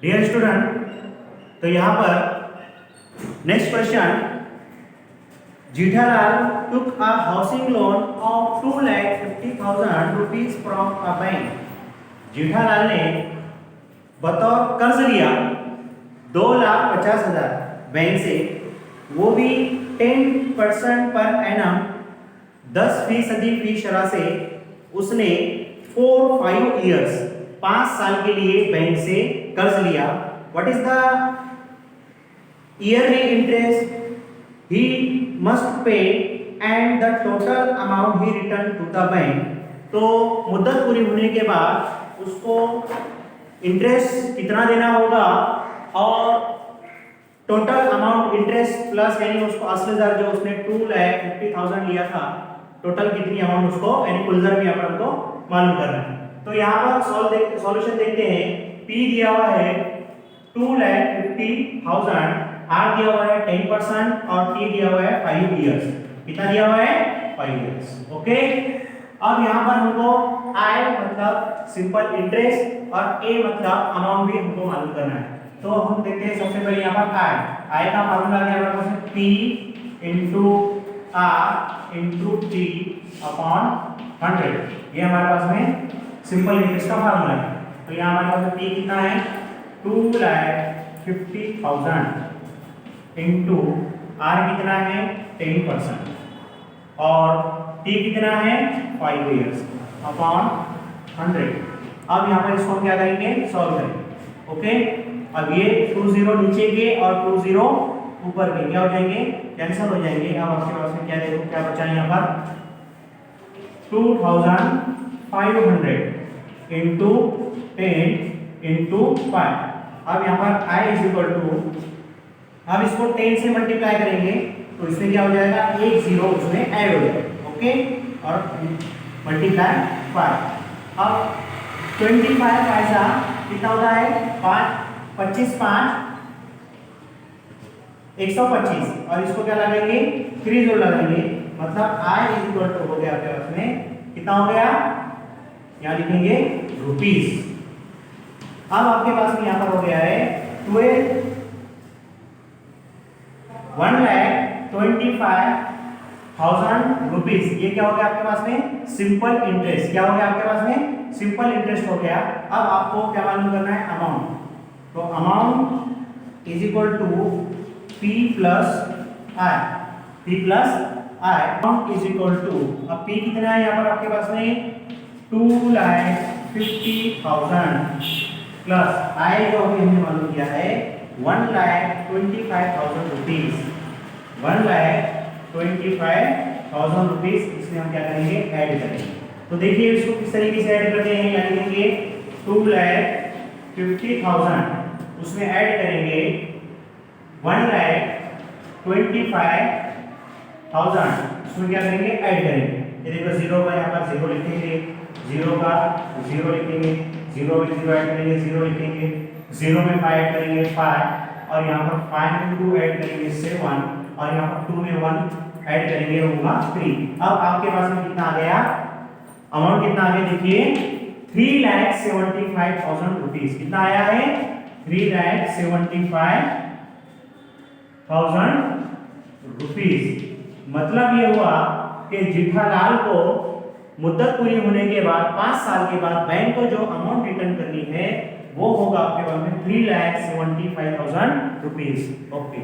Dear student, तो यहाँ पर next question, Jethalal took a housing loan of 2,50,000 rupees from a bank। जीठालाल ने बतौर कर्ज लिया 2,50,000 बैंक से, वो भी 10% पर एनम 10% फी शरह से उसने 4-5 ईयर्स 5 साल के लिए बैंक से कर्ज लिया। What is the yearly interest he must pay and the total amount he return to the bank. तो मुद्दत पूरी होने के बाद उसको इंटरेस्ट कितना देना होगा और टोटल अमाउंट इंटरेस्ट प्लस यानी उसको असल दर जो उसने 2,50,000 लिया था, टोटल कितनी अमाउंट उसको यानी कुल दर भी अपन को मालूम करना है। तो यहाँ पर सॉल्यूशन देखते हैं। P दिया हुआ है 2,50,000, R दिया हुआ है 10% और T दिया हुआ है 5 इयर्स। कितना दिया हुआ है? 5 इयर्स। ओके, अब यहाँ पर हमको I मतलब सिंपल इंटरेस्ट और A मतलब अमाउंट भी हमको मालूम करना है। तो हम देखते हैं सबसे पहले यहाँ पर I का फार्मूला क्या है? हमारे पास P into R into T upon 100। ये हमारे पास में सिंपल इंटरेस्ट का फार्मूला है। तो यहाँ हमारे पास P कितना है? 2,50,000 इंटू R कितना है? 10% और T कितना है? 5 इयर्स अपॉन 100। अब यहाँ पर इसको हम क्या करेंगे? सॉल्व करेंगे। ओके, अब ये 20 नीचे के और 20 ऊपर के क्या हो जाएंगे? कैंसिल हो जाएंगे। अब आपके पास में क्या देखो क्या बचा है यहाँ पर? 2,500 इंटू 10 इंटू 5। अब यहाँ पर I इज इक्वल टू, अब इसको 10 से मल्टीप्लाई करेंगे तो इसमें क्या हो जाएगा? एक जीरो उसमें ऐड हो जाएगा। ओके, और मल्टीप्लाई 5। अब 25 पैसा कितना होता है? 25 125 और इसको क्या लगाएंगे? 3 जोड़ लगाएंगे, मतलब I इज इक्वल टू हो गया आपके पास में कितना हो गया? यहाँ लिखेंगे रुपीस। अब आपके पास में यहाँ पर हो गया है 1,25,000 रुपीस। ये क्या हो गया आपके पास में? Simple interest. क्या हो गया आपके पास में? सिंपल इंटरेस्ट हो गया। अब आपको क्या मालूम करना है? अमाउंट। तो amount is equal to P plus I। P plus I amount is equal to, अब P कितना है यहाँ पर आपके पास में? 2,50,000 प्लस I जो अभी हमने मालूम किया है 1,25,000 रुपीस। 1,25,000 रुपीस इसमें हम क्या करेंगे? ऐड करेंगे। तो देखिए इसको किस तरीके से ऐड करते हैं। यानी लिखेंगे 2,50,000 उसमें ऐड करेंगे 1,25,000 उसमें क्या करेंगे? ऐड करेंगे। ये देखो जीरो का यहाँ पर जीरो लिखेंगे, जीरो का जीरो लिखेंगे, जीरो में जीरो ऐड करेंगे, जीरो लिखेंगे, जीरो में 5 ऐड करेंगे 5 और यहाँ पर 5 में 2 ऐड करेंगे 7 और यहाँ पर 2 में 1 ऐड करेंगे होगा 3। अब आपके पास में कितना आ गया? अमाउंट कितना आ गया? देखिए 3,75,000 रुपीस। कितना आया है? 3,75,000 रुपीस। मतलब ये हुआ कि जेठालाल को मुद्दत पूरी होने के बाद 5 साल के बाद बैंक को जो अमाउंट रिटर्न करनी है वो होगा आपके पास में 3,75,000 रुपीस। ओके।